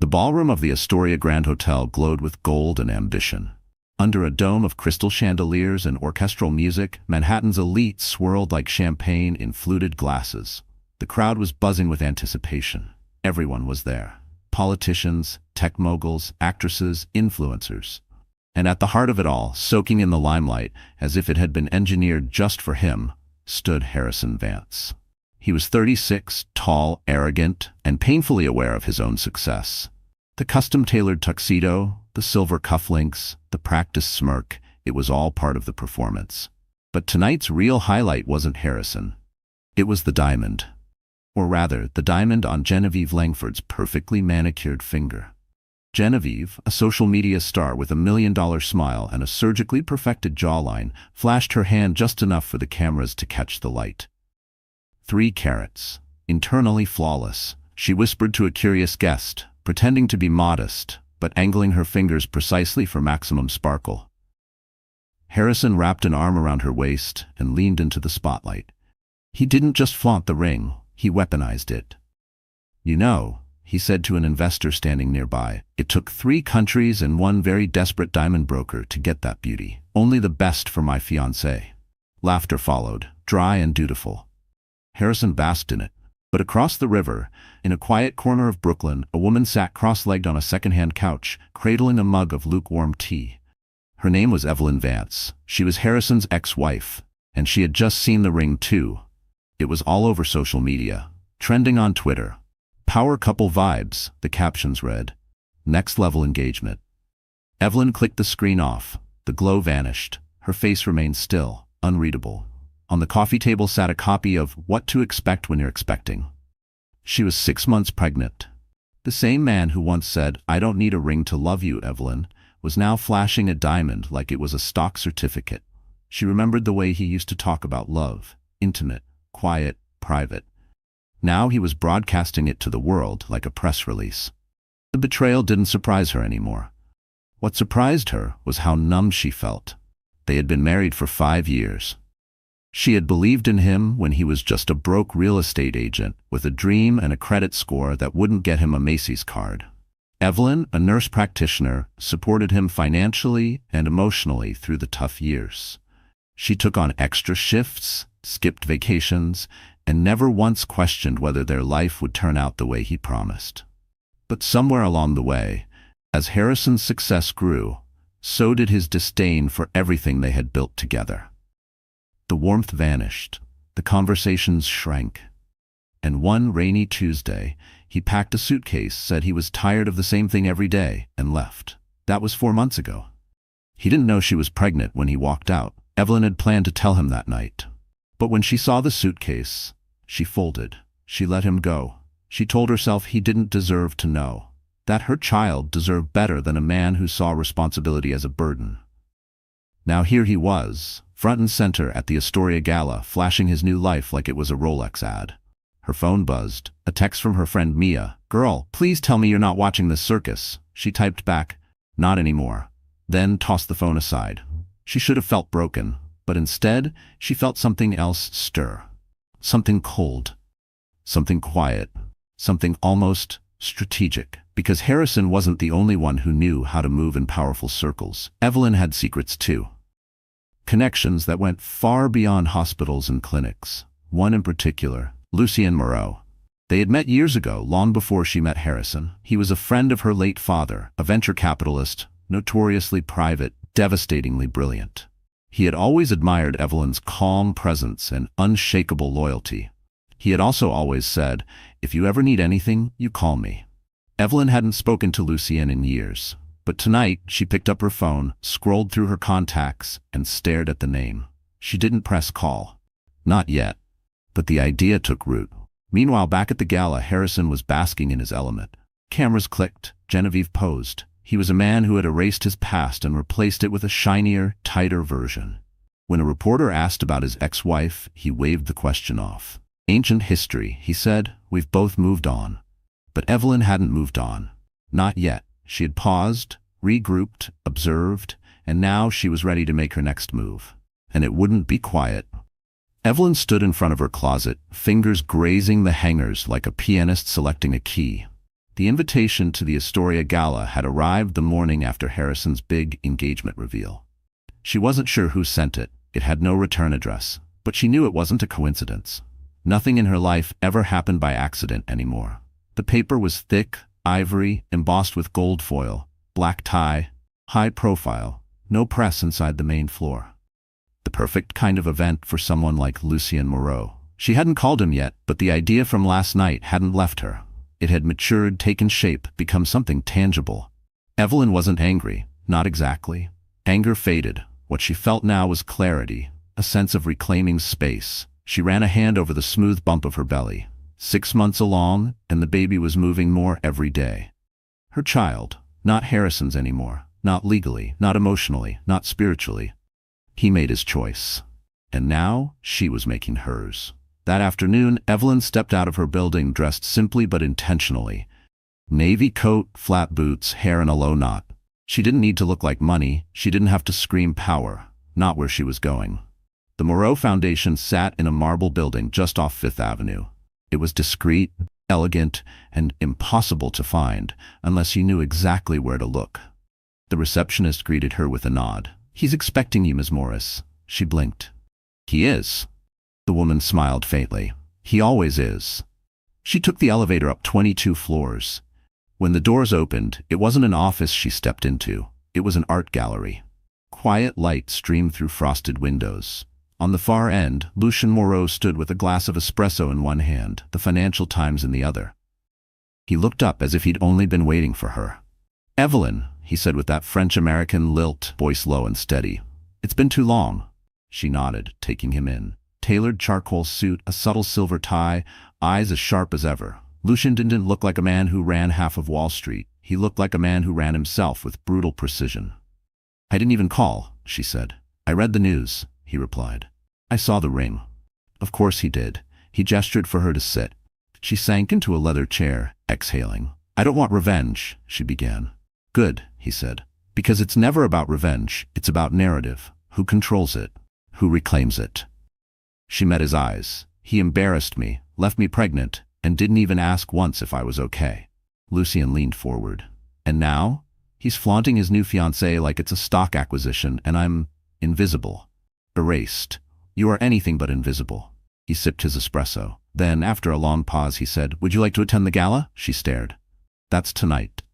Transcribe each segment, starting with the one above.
The ballroom of the Astoria Grand Hotel glowed with gold and ambition. Under a dome of crystal chandeliers and orchestral music, Manhattan's elite swirled like champagne in fluted glasses. The crowd was buzzing with anticipation. Everyone was there. Politicians, tech moguls, actresses, influencers. And at the heart of it all, soaking in the limelight, as if it had been engineered just for him, stood Harrison Vance. He was 36, tall, arrogant, and painfully aware of his own success. The custom-tailored tuxedo, the silver cufflinks, the practiced smirk, it was all part of the performance. But tonight's real highlight wasn't Harrison. It was the diamond. Or rather, the diamond on Genevieve Langford's perfectly manicured finger. Genevieve, a social media star with $1 million smile and a surgically perfected jawline, flashed her hand just enough for the cameras to catch the light. 3 carats, internally flawless, she whispered to a curious guest, pretending to be modest, but angling her fingers precisely for maximum sparkle. Harrison wrapped an arm around her waist and leaned into the spotlight. He didn't just flaunt the ring, he weaponized it. "You know," he said to an investor standing nearby, "it took 3 countries and 1 very desperate diamond broker to get that beauty. Only the best for my fiancée." Laughter followed, dry and dutiful. Harrison basked in it. But across the river, in a quiet corner of Brooklyn, a woman sat cross-legged on a second-hand couch, cradling a mug of lukewarm tea. Her name was Evelyn Vance. She was Harrison's ex-wife, and she had just seen the ring too. It was all over social media, trending on Twitter. "Power couple vibes," the captions read. "Next level engagement." Evelyn clicked the screen off. The glow vanished. Her face remained still, unreadable. On the coffee table sat a copy of What to Expect When You're Expecting. She was 6 months pregnant. The same man who once said, "I don't need a ring to love you, Evelyn," was now flashing a diamond like it was a stock certificate. She remembered the way he used to talk about love, intimate, quiet, private. Now he was broadcasting it to the world like a press release. The betrayal didn't surprise her anymore. What surprised her was how numb she felt. They had been married for 5 years. She had believed in him when he was just a broke real estate agent with a dream and a credit score that wouldn't get him a Macy's card. Evelyn, a nurse practitioner, supported him financially and emotionally through the tough years. She took on extra shifts, skipped vacations, and never once questioned whether their life would turn out the way he promised. But somewhere along the way, as Harrison's success grew, so did his disdain for everything they had built together. The warmth vanished, the conversations shrank. And one rainy Tuesday, he packed a suitcase, said he was tired of the same thing every day, and left. That was 4 months ago. He didn't know she was pregnant when he walked out. Evelyn had planned to tell him that night. But when she saw the suitcase, she folded. She let him go. She told herself he didn't deserve to know, that her child deserved better than a man who saw responsibility as a burden. Now here he was, front and center at the Astoria Gala, flashing his new life like it was a Rolex ad. Her phone buzzed. A text from her friend Mia. "Girl, please tell me you're not watching this circus." She typed back, "Not anymore," then tossed the phone aside. She should have felt broken, but instead, she felt something else stir. Something cold. Something quiet. Something almost strategic. Because Harrison wasn't the only one who knew how to move in powerful circles. Evelyn had secrets too. Connections that went far beyond hospitals and clinics. One in particular, Lucien Moreau. They had met years ago, long before she met Harrison. He was a friend of her late father, a venture capitalist, notoriously private, devastatingly brilliant. He had always admired Evelyn's calm presence and unshakable loyalty. He had also always said, "If you ever need anything, you call me." Evelyn hadn't spoken to Lucien in years. But tonight, she picked up her phone, scrolled through her contacts, and stared at the name. She didn't press call. Not yet. But the idea took root. Meanwhile, back at the gala, Harrison was basking in his element. Cameras clicked. Genevieve posed. He was a man who had erased his past and replaced it with a shinier, tighter version. When a reporter asked about his ex-wife, he waved the question off. "Ancient history," he said. "We've both moved on." But Evelyn hadn't moved on. Not yet. She had paused, regrouped, observed, and now she was ready to make her next move. And it wouldn't be quiet. Evelyn stood in front of her closet, fingers grazing the hangers like a pianist selecting a key. The invitation to the Astoria Gala had arrived the morning after Harrison's big engagement reveal. She wasn't sure who sent it. It had no return address, but she knew it wasn't a coincidence. Nothing in her life ever happened by accident anymore. The paper was thick, ivory, embossed with gold foil, black tie, high profile, no press inside the main floor. The perfect kind of event for someone like Lucien Moreau. She hadn't called him yet, but the idea from last night hadn't left her. It had matured, taken shape, become something tangible. Evelyn wasn't angry, not exactly. Anger faded. What she felt now was clarity, a sense of reclaiming space. She ran a hand over the smooth bump of her belly. 6 months along, and the baby was moving more every day. Her child, not Harrison's anymore, not legally, not emotionally, not spiritually. He made his choice. And now, she was making hers. That afternoon, Evelyn stepped out of her building dressed simply but intentionally. Navy coat, flat boots, hair in a low knot. She didn't need to look like money. She didn't have to scream power. Not where she was going. The Moreau Foundation sat in a marble building just off Fifth Avenue. It was discreet, elegant, and impossible to find unless you knew exactly where to look. The receptionist greeted her with a nod. "He's expecting you, Ms. Morris." She blinked. "He is." The woman smiled faintly. "He always is." She took the elevator up 22 floors. When the doors opened, it wasn't an office she stepped into. It was an art gallery. Quiet light streamed through frosted windows. On the far end, Lucien Moreau stood with a glass of espresso in one hand, the Financial Times in the other. He looked up as if he'd only been waiting for her. "Evelyn," he said with that French-American lilt, voice low and steady. "It's been too long." She nodded, taking him in. Tailored charcoal suit, a subtle silver tie, eyes as sharp as ever. Lucien didn't look like a man who ran half of Wall Street. He looked like a man who ran himself with brutal precision. "I didn't even call," she said. "I read the news," he replied. "I saw the ring." Of course he did. He gestured for her to sit. She sank into a leather chair, exhaling. "I don't want revenge," she began. "Good," he said. "Because it's never about revenge. It's about narrative. Who controls it? Who reclaims it?" She met his eyes. "He embarrassed me, left me pregnant, and didn't even ask once if I was okay." Lucien leaned forward. "And now? He's flaunting his new fiancée like it's a stock acquisition, and I'm invisible. Erased. You are anything but invisible." He sipped his espresso. Then, after a long pause, he said, "Would you like to attend the gala?" She stared. "That's tonight."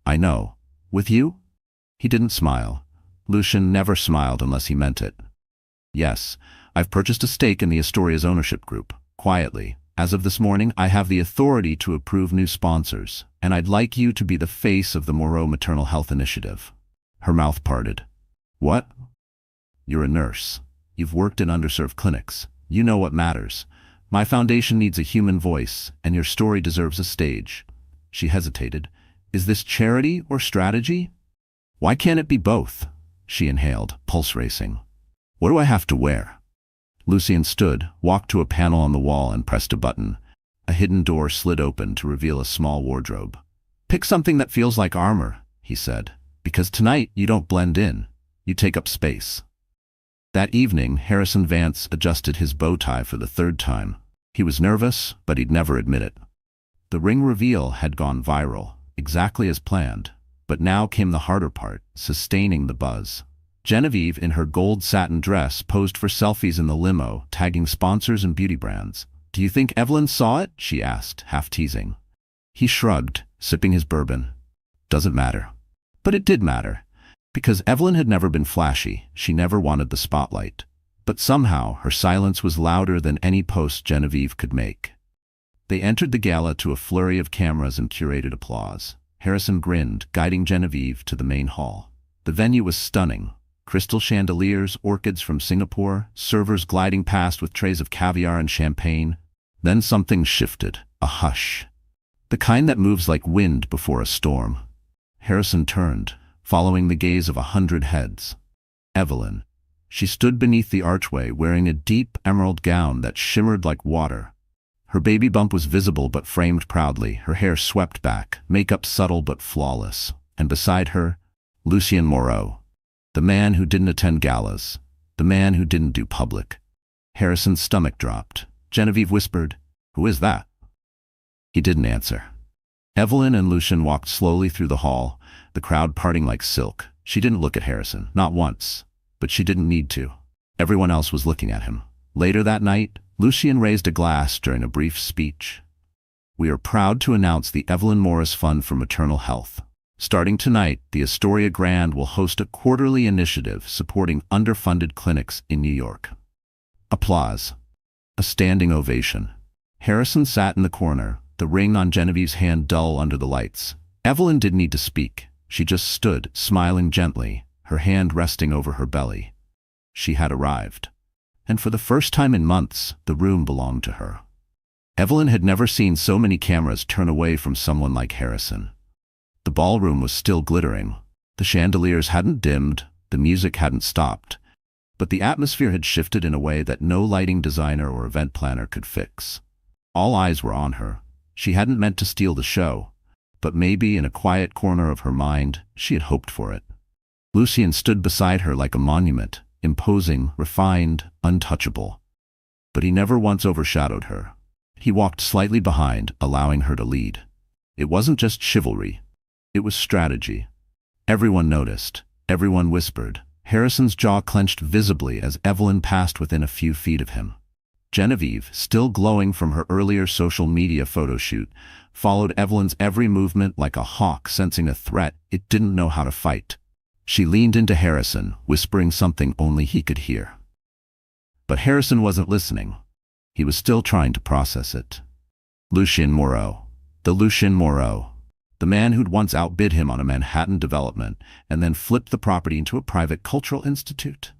"I know. With you?" He didn't smile. Lucien never smiled unless he meant it. "Yes. I've purchased a stake in the Astoria's ownership group. Quietly. As of this morning, I have the authority to approve new sponsors, and I'd like you to be the face of the Moreau Maternal Health Initiative." Her mouth parted. "What?" "You're a nurse. You've worked in underserved clinics. You know what matters. My foundation needs a human voice, and your story deserves a stage." She hesitated. "Is this charity or strategy?" "Why can't it be both?" She inhaled, pulse racing. "What do I have to wear?" Lucien stood, walked to a panel on the wall and pressed a button. A hidden door slid open to reveal a small wardrobe. "Pick something that feels like armor," he said. "Because tonight you don't blend in. You take up space." That evening, Harrison Vance adjusted his bow tie for the third time. He was nervous, but he'd never admit it. The ring reveal had gone viral, exactly as planned. But now came the harder part, sustaining the buzz. Genevieve, in her gold satin dress, posed for selfies in the limo, tagging sponsors and beauty brands. "Do you think Evelyn saw it?" she asked, half teasing. He shrugged, sipping his bourbon. "Doesn't matter." But it did matter. Because Evelyn had never been flashy, she never wanted the spotlight. But somehow, her silence was louder than any post Genevieve could make. They entered the gala to a flurry of cameras and curated applause. Harrison grinned, guiding Genevieve to the main hall. The venue was stunning. Crystal chandeliers, orchids from Singapore, servers gliding past with trays of caviar and champagne. Then something shifted, a hush. The kind that moves like wind before a storm. Harrison turned, following the gaze of 100 heads. Evelyn. She stood beneath the archway, wearing a deep emerald gown that shimmered like water. Her baby bump was visible but framed proudly, her hair swept back, makeup subtle but flawless. And beside her, Lucien Moreau. The man who didn't attend galas. The man who didn't do public. Harrison's stomach dropped. Genevieve whispered, "Who is that?" He didn't answer. Evelyn and Lucian walked slowly through the hall, the crowd parting like silk. She didn't look at Harrison, not once, but she didn't need to. Everyone else was looking at him. Later that night, Lucian raised a glass during a brief speech. "We are proud to announce the Evelyn Morris Fund for Maternal Health. Starting tonight, the Astoria Grand will host a quarterly initiative supporting underfunded clinics in New York." Applause. A standing ovation. Harrison sat in the corner, the ring on Genevieve's hand dull under the lights. Evelyn didn't need to speak. She just stood, smiling gently, her hand resting over her belly. She had arrived. And for the first time in months, the room belonged to her. Evelyn had never seen so many cameras turn away from someone like Harrison. The ballroom was still glittering. The chandeliers hadn't dimmed, the music hadn't stopped, but the atmosphere had shifted in a way that no lighting designer or event planner could fix. All eyes were on her. She hadn't meant to steal the show, but maybe in a quiet corner of her mind, she had hoped for it. Lucian stood beside her like a monument, imposing, refined, untouchable. But he never once overshadowed her. He walked slightly behind, allowing her to lead. It wasn't just chivalry. It was strategy. Everyone noticed. Everyone whispered. Harrison's jaw clenched visibly as Evelyn passed within a few feet of him. Genevieve, still glowing from her earlier social media photo shoot, followed Evelyn's every movement like a hawk sensing a threat it didn't know how to fight. She leaned into Harrison, whispering something only he could hear. But Harrison wasn't listening. He was still trying to process it. Lucian Moreau. The Lucian Moreau. The man who'd once outbid him on a Manhattan development and then flipped the property into a private cultural institute.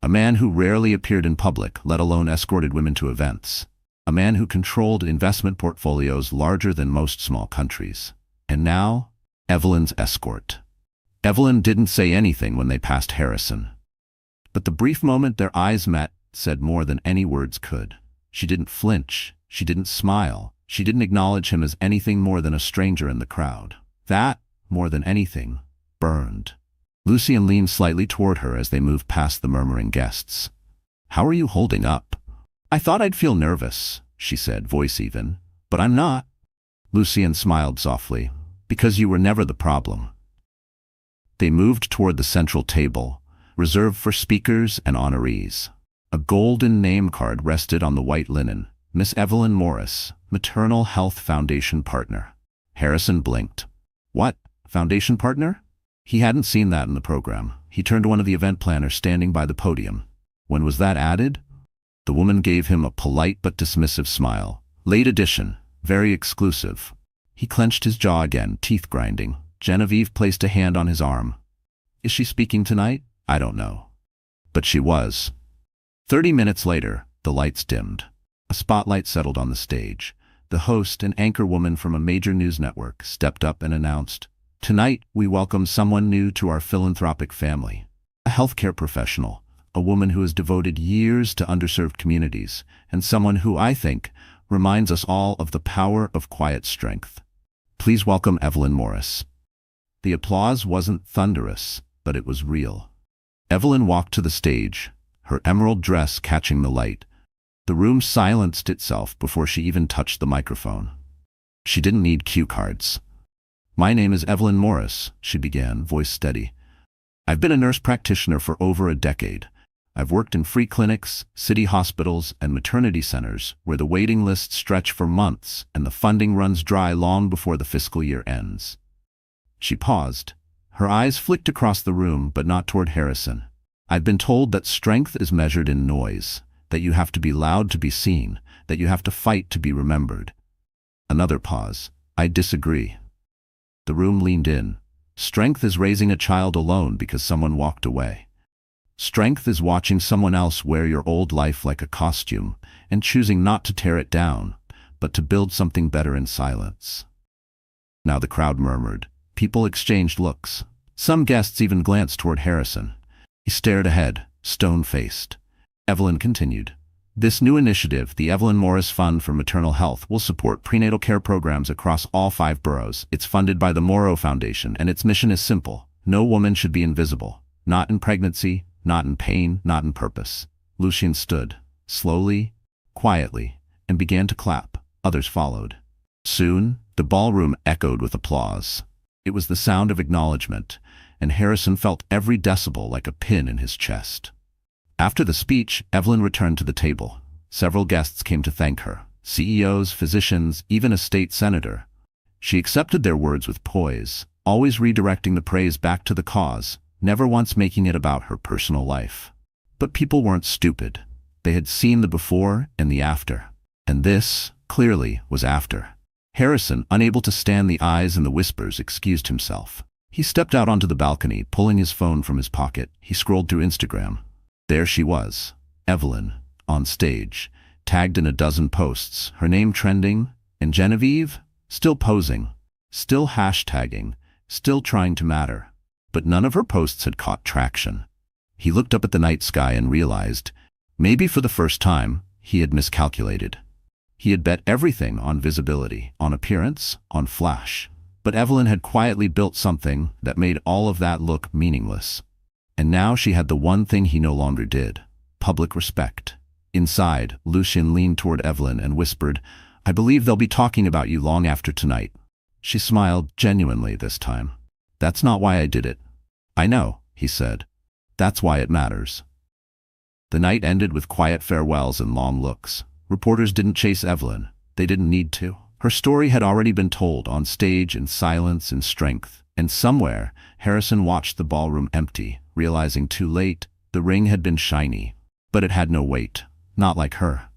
A man who rarely appeared in public, let alone escorted women to events. A man who controlled investment portfolios larger than most small countries. And now, Evelyn's escort. Evelyn didn't say anything when they passed Harrison. But the brief moment their eyes met said more than any words could. She didn't flinch. She didn't smile. She didn't acknowledge him as anything more than a stranger in the crowd. That, more than anything, burned. Lucian leaned slightly toward her as they moved past the murmuring guests. "How are you holding up?" "I thought I'd feel nervous," she said, voice even. "But I'm not." Lucian smiled softly. "Because you were never the problem." They moved toward the central table, reserved for speakers and honorees. A golden name card rested on the white linen. Miss Evelyn Morris, Maternal Health Foundation Partner. Harrison blinked. "What? Foundation partner?" He hadn't seen that in the program. He turned to one of the event planners standing by the podium. "When was that added?" The woman gave him a polite but dismissive smile. "Late edition. Very exclusive." He clenched his jaw again, teeth grinding. Genevieve placed a hand on his arm. "Is she speaking tonight?" "I don't know." But she was. 30 minutes later, the lights dimmed. A spotlight settled on the stage. The host, an anchor woman from a major news network, stepped up and announced, "Tonight, we welcome someone new to our philanthropic family. A healthcare professional, a woman who has devoted years to underserved communities, and someone who, I think, reminds us all of the power of quiet strength. Please welcome Evelyn Morris." The applause wasn't thunderous, but it was real. Evelyn walked to the stage, her emerald dress catching the light. The room silenced itself before she even touched the microphone. She didn't need cue cards. "My name is Evelyn Morris," she began, voice steady. "I've been a nurse practitioner for over a decade. I've worked in free clinics, city hospitals, and maternity centers where the waiting lists stretch for months and the funding runs dry long before the fiscal year ends." She paused. Her eyes flicked across the room, but not toward Harrison. "I've been told that strength is measured in noise, that you have to be loud to be seen, that you have to fight to be remembered." Another pause. "I disagree." The room leaned in. Strength is raising a child alone because someone walked away. Strength is watching someone else wear your old life like a costume and choosing not to tear it down, but to build something better in silence. Now the crowd murmured. People exchanged looks. Some guests even glanced toward Harrison. He stared ahead, stone-faced. Evelyn continued. "This new initiative, the Evelyn Morris Fund for Maternal Health, will support prenatal care programs across all 5 boroughs. It's funded by the Morrow Foundation, and its mission is simple. No woman should be invisible. Not in pregnancy, not in pain, not in purpose." Lucian stood, slowly, quietly, and began to clap. Others followed. Soon, The ballroom echoed with applause. It was the sound of acknowledgement, and Harrison felt every decibel like a pin in his chest. After the speech, Evelyn returned to the table. Several guests came to thank her. CEOs, physicians, even a state senator. She accepted their words with poise, always redirecting the praise back to the cause, never once making it about her personal life. But people weren't stupid. They had seen the before and the after. And this, clearly, was after. Harrison, unable to stand the eyes and the whispers, excused himself. He stepped out onto the balcony, pulling his phone from his pocket. He scrolled through Instagram. There she was, Evelyn, on stage, tagged in a dozen posts, her name trending, and Genevieve, still posing, still hashtagging, still trying to matter. But none of her posts had caught traction. He looked up at the night sky and realized, maybe for the first time, he had miscalculated. He had bet everything on visibility, on appearance, on flash. But Evelyn had quietly built something that made all of that look meaningless. And now she had the one thing he no longer did: public respect. Inside, Lucien leaned toward Evelyn and whispered, "I believe they'll be talking about you long after tonight." She smiled, genuinely this time. "That's not why I did it." "I know," he said. "That's why it matters." The night ended with quiet farewells and long looks. Reporters didn't chase Evelyn. They didn't need to. Her story had already been told on stage in silence and strength. And somewhere, Harrison watched the ballroom empty, realizing too late, the ring had been shiny. But it had no weight. Not like her.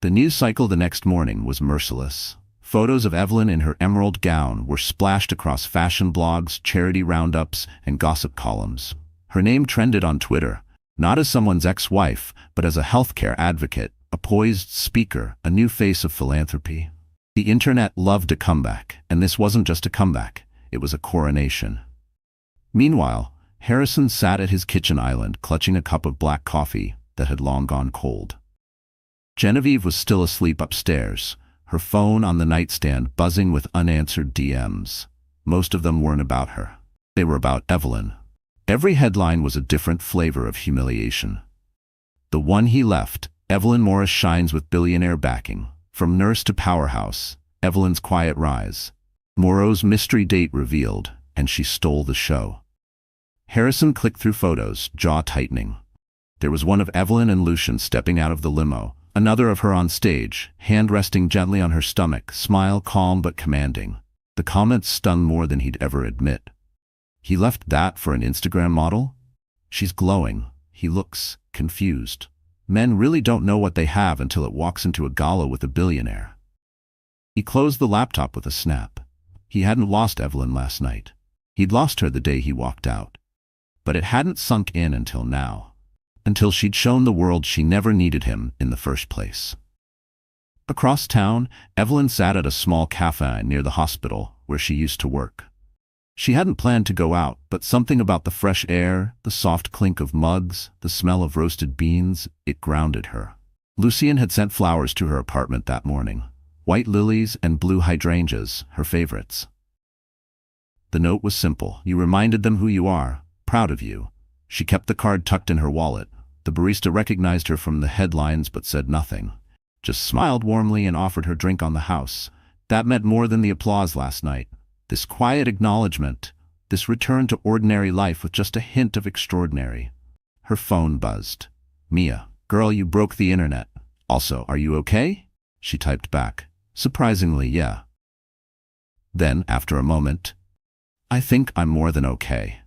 The news cycle the next morning was merciless. Photos of Evelyn in her emerald gown were splashed across fashion blogs, charity roundups, and gossip columns. Her name trended on Twitter, not as someone's ex-wife, but as a healthcare advocate, a poised speaker, a new face of philanthropy. The internet loved a comeback, and this wasn't just a comeback, it was a coronation. Meanwhile, Harrison sat at his kitchen island, clutching a cup of black coffee that had long gone cold. Genevieve was still asleep upstairs, her phone on the nightstand buzzing with unanswered DMs. Most of them weren't about her. They were about Evelyn. Every headline was a different flavor of humiliation. The one he left, Evelyn Morris shines with billionaire backing. From nurse to powerhouse, Evelyn's quiet rise. Moreau's mystery date revealed, and she stole the show. Harrison clicked through photos, jaw tightening. There was one of Evelyn and Lucien stepping out of the limo, another of her on stage, hand resting gently on her stomach, smile calm but commanding. The comments stung more than he'd ever admit. He left that for an Instagram model? She's glowing. He looks confused. Men really don't know what they have until it walks into a gala with a billionaire. He closed the laptop with a snap. He hadn't lost Evelyn last night. He'd lost her the day he walked out. But it hadn't sunk in until now. Until she'd shown the world she never needed him in the first place. Across town, Evelyn sat at a small cafe near the hospital where she used to work. She hadn't planned to go out, but something about the fresh air, the soft clink of mugs, the smell of roasted beans, it grounded her. Lucien had sent flowers to her apartment that morning. White lilies and blue hydrangeas, her favorites. The note was simple. You reminded them who you are, proud of you. She kept the card tucked in her wallet. The barista recognized her from the headlines but said nothing. Just smiled warmly and offered her drink on the house. That meant more than the applause last night. This quiet acknowledgement, this return to ordinary life with just a hint of extraordinary. Her phone buzzed. "Mia, girl, you broke the internet. Also, are you okay?" She typed back. Surprisingly, yeah. Then, after a moment, "I think I'm more than okay."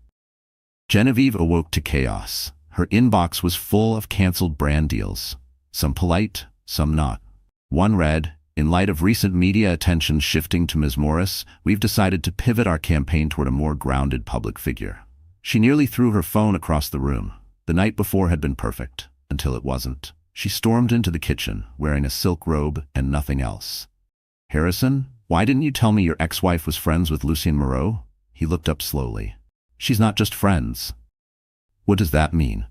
Genevieve awoke to chaos. Her inbox was full of canceled brand deals. Some polite, some not. One read, "In light of recent media attention shifting to Ms. Morris, we've decided to pivot our campaign toward a more grounded public figure." She nearly threw her phone across the room. The night before had been perfect, until it wasn't. She stormed into the kitchen, wearing a silk robe and nothing else. "Harrison, why didn't you tell me your ex-wife was friends with Lucien Moreau?" He looked up slowly. "She's not just friends." "What does that mean?"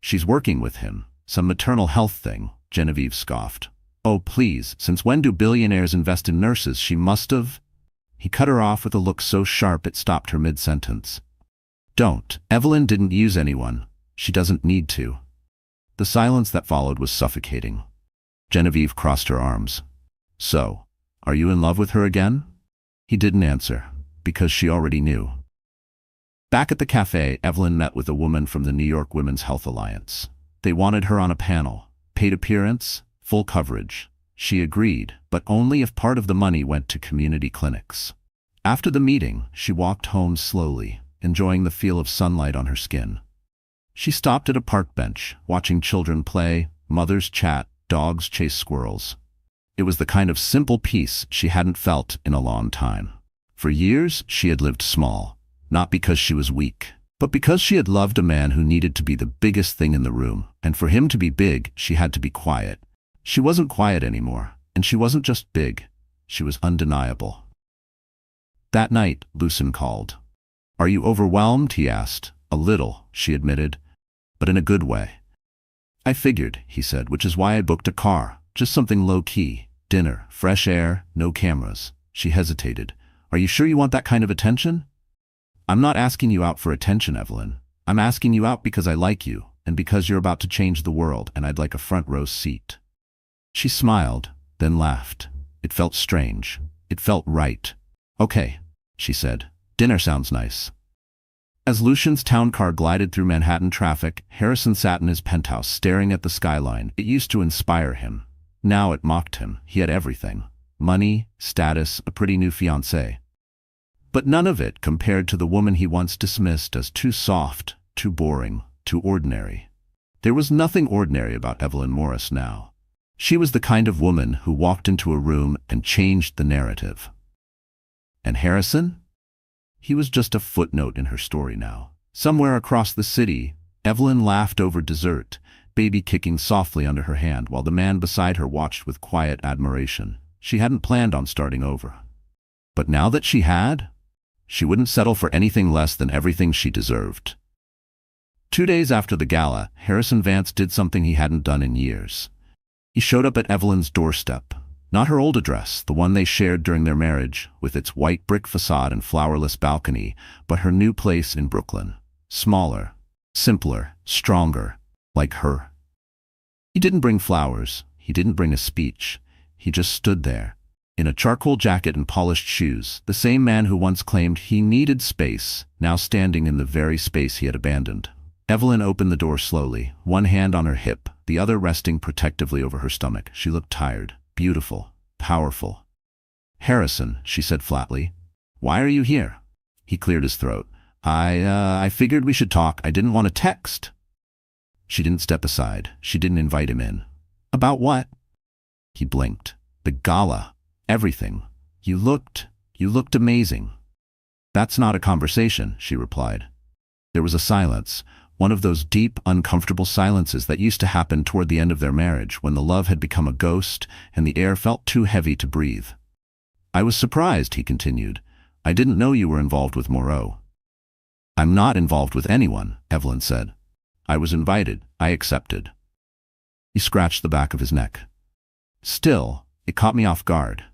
"She's working with him. Some maternal health thing," Genevieve scoffed. "Oh, please, since when do billionaires invest in nurses? She must have—" He cut her off with a look so sharp it stopped her mid-sentence. "Don't. Evelyn didn't use anyone. She doesn't need to." The silence that followed was suffocating. Genevieve crossed her arms. "So, are you in love with her again?" He didn't answer, because she already knew. Back at the cafe, Evelyn met with a woman from the New York Women's Health Alliance. They wanted her on a panel. Paid appearance, full coverage. She agreed, but only if part of the money went to community clinics. After the meeting, she walked home slowly, enjoying the feel of sunlight on her skin. She stopped at a park bench, watching children play, mothers chat, dogs chase squirrels. It was the kind of simple peace she hadn't felt in a long time. For years, she had lived small, not because she was weak, but because she had loved a man who needed to be the biggest thing in the room, and for him to be big, she had to be quiet. She wasn't quiet anymore, and she wasn't just big, she was undeniable. That night, Lucien called. "Are you overwhelmed?" he asked. "A little," she admitted, "but in a good way." "I figured," he said, "which is why I booked a car. Just something low-key. Dinner, fresh air, no cameras." She hesitated. "Are you sure you want that kind of attention?" "I'm not asking you out for attention, Evelyn. I'm asking you out because I like you, and because you're about to change the world, and I'd like a front-row seat." She smiled, then laughed. It felt strange. It felt right. "Okay," she said. "Dinner sounds nice." As Lucien's town car glided through Manhattan traffic, Harrison sat in his penthouse staring at the skyline. It used to inspire him. Now it mocked him. He had everything. Money, status, a pretty new fiancée. But none of it compared to the woman he once dismissed as too soft, too boring, too ordinary. There was nothing ordinary about Evelyn Morris now. She was the kind of woman who walked into a room and changed the narrative. And Harrison? He was just a footnote in her story now. Somewhere across the city, Evelyn laughed over dessert, baby kicking softly under her hand while the man beside her watched with quiet admiration. She hadn't planned on starting over. But now that she had, she wouldn't settle for anything less than everything she deserved. 2 days after the gala, Harrison Vance did something he hadn't done in years. He showed up at Evelyn's doorstep. Not her old address, the one they shared during their marriage, with its white brick facade and flowerless balcony, but her new place in Brooklyn. Smaller, simpler, stronger, like her. He didn't bring flowers. He didn't bring a speech. He just stood there, in a charcoal jacket and polished shoes, the same man who once claimed he needed space, now standing in the very space he had abandoned. Evelyn opened the door slowly, one hand on her hip, the other resting protectively over her stomach. She looked tired. Beautiful, powerful. "Harrison," she said flatly, "why are you here?" He cleared his throat. I figured we should talk. I didn't want to text." She didn't step aside. She didn't invite him in. "About what?" He blinked. "The gala. Everything. You looked amazing." "That's not a conversation," she replied. There was a silence. One of those deep, uncomfortable silences that used to happen toward the end of their marriage, when the love had become a ghost and the air felt too heavy to breathe. "I was surprised," he continued. "I didn't know you were involved with Moreau." "I'm not involved with anyone," Evelyn said. "I was invited. I accepted." He scratched the back of his neck. "Still, it caught me off guard."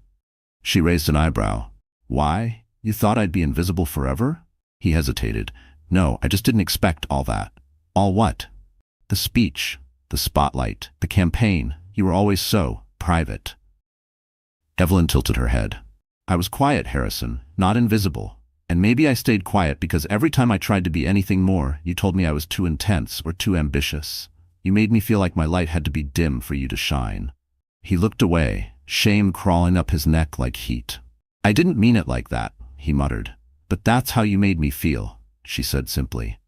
She raised an eyebrow. "Why? You thought I'd be invisible forever?" He hesitated. "No, I just didn't expect all that." "All what?" "The speech, the spotlight, the campaign. You were always so private." Evelyn tilted her head. "I was quiet, Harrison, not invisible. And maybe I stayed quiet because every time I tried to be anything more, you told me I was too intense or too ambitious. You made me feel like my light had to be dim for you to shine." He looked away, shame crawling up his neck like heat. "I didn't mean it like that," he muttered. "But that's how you made me feel," she said simply.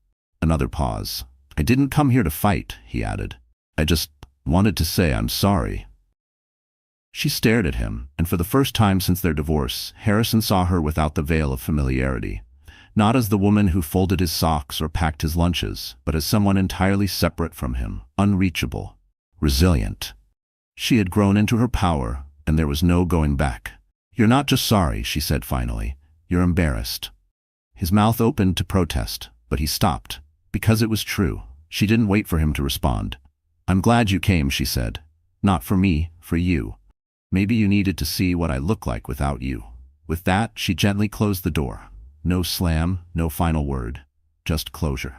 Another pause. "I didn't come here to fight," he added. "I just wanted to say I'm sorry." She stared at him, and for the first time since their divorce, Harrison saw her without the veil of familiarity. Not as the woman who folded his socks or packed his lunches, but as someone entirely separate from him, unreachable, resilient. She had grown into her power, and there was no going back. "You're not just sorry," she said finally. "You're embarrassed." His mouth opened to protest, but he stopped, because it was true. She didn't wait for him to respond. "I'm glad you came," she said. "Not for me, for you. Maybe you needed to see what I look like without you." With that, she gently closed the door. No slam, no final word, just closure.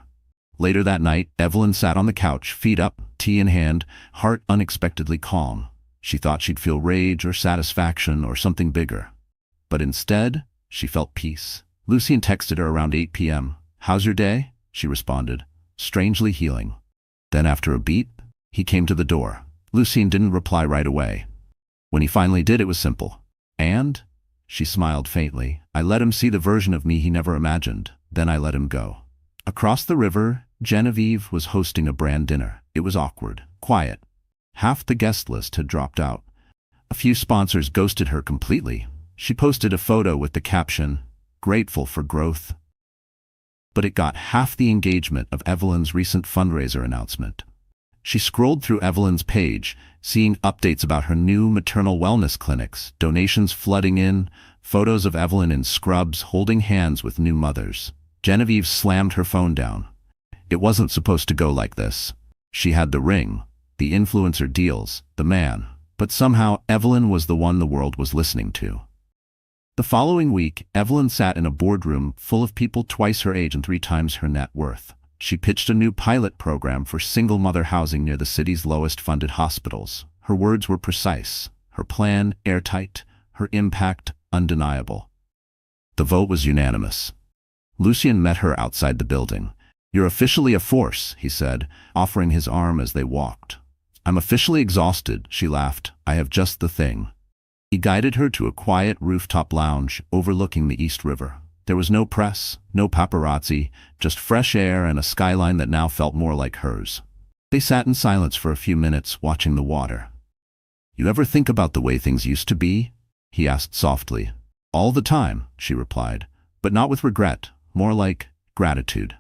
Later that night, Evelyn sat on the couch, feet up, tea in hand, heart unexpectedly calm. She thought she'd feel rage or satisfaction or something bigger. But instead, She felt peace. Lucien texted her around 8 p.m. "How's your day?" She responded, strangely healing. Then after a beat, he came to the door. Lucien didn't reply right away. When he finally did, it was simple. "And?" She smiled faintly. "I let him see the version of me he never imagined. Then I let him go." Across the river, Genevieve was hosting a brand dinner. It was awkward, quiet. Half the guest list had dropped out. A few sponsors ghosted her completely. She posted a photo with the caption, "Grateful for growth." But it got half the engagement of Evelyn's recent fundraiser announcement. She scrolled through Evelyn's page, seeing updates about her new maternal wellness clinics, donations flooding in, photos of Evelyn in scrubs holding hands with new mothers. Genevieve slammed her phone down. It wasn't supposed to go like this. She had the ring, the influencer deals, the man. But somehow Evelyn was the one the world was listening to. The following week, Evelyn sat in a boardroom full of people twice her age and 3 times her net worth. She pitched a new pilot program for single mother housing near the city's lowest funded hospitals. Her words were precise, her plan airtight, her impact undeniable. The vote was unanimous. Lucien met her outside the building. "You're officially a force," he said, offering his arm as they walked. "I'm officially exhausted," she laughed. "I have just the thing." He guided her to a quiet rooftop lounge overlooking the East River. There was no press, no paparazzi, just fresh air and a skyline that now felt more like hers. They sat in silence for a few minutes, watching the water. "You ever think about the way things used to be?" he asked softly. "All the time," she replied, "but not with regret, more like gratitude."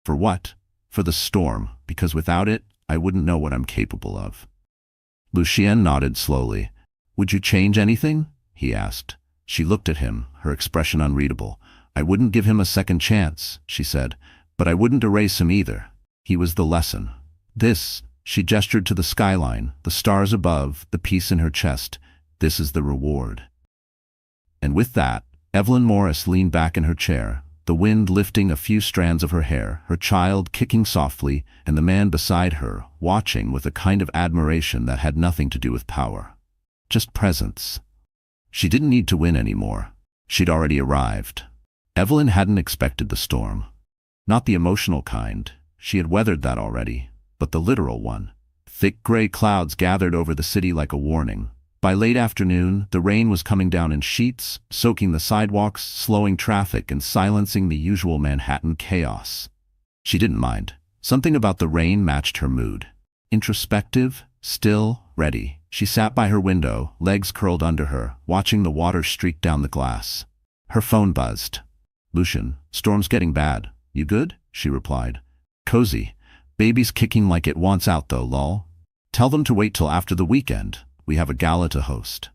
"For what?" "For the storm, because without it, I wouldn't know what I'm capable of." Lucien nodded slowly. "Would you change anything?" he asked. She looked at him, her expression unreadable. "I wouldn't give him a second chance," she said, "but I wouldn't erase him either. He was the lesson." This, she gestured to the skyline, the stars above, the peace in her chest. "This is the reward." And with that, Evelyn Morris leaned back in her chair, the wind lifting a few strands of her hair, her child kicking softly, and the man beside her, watching with a kind of admiration that had nothing to do with power. Just presence. She didn't need to win anymore. She'd already arrived. Evelyn hadn't expected the storm. Not the emotional kind. She had weathered that already. But the literal one. Thick gray clouds gathered over the city like a warning. By late afternoon, the rain was coming down in sheets, soaking the sidewalks, slowing traffic, and silencing the usual Manhattan chaos. She didn't mind. Something about the rain matched her mood. Introspective, still, ready. She sat by her window, legs curled under her, watching the water streak down the glass. Her phone buzzed. "Lucien, storm's getting bad. You good?" she replied. "Cozy. Baby's kicking like it wants out though, lol. Tell them to wait till after the weekend. We have a gala to host."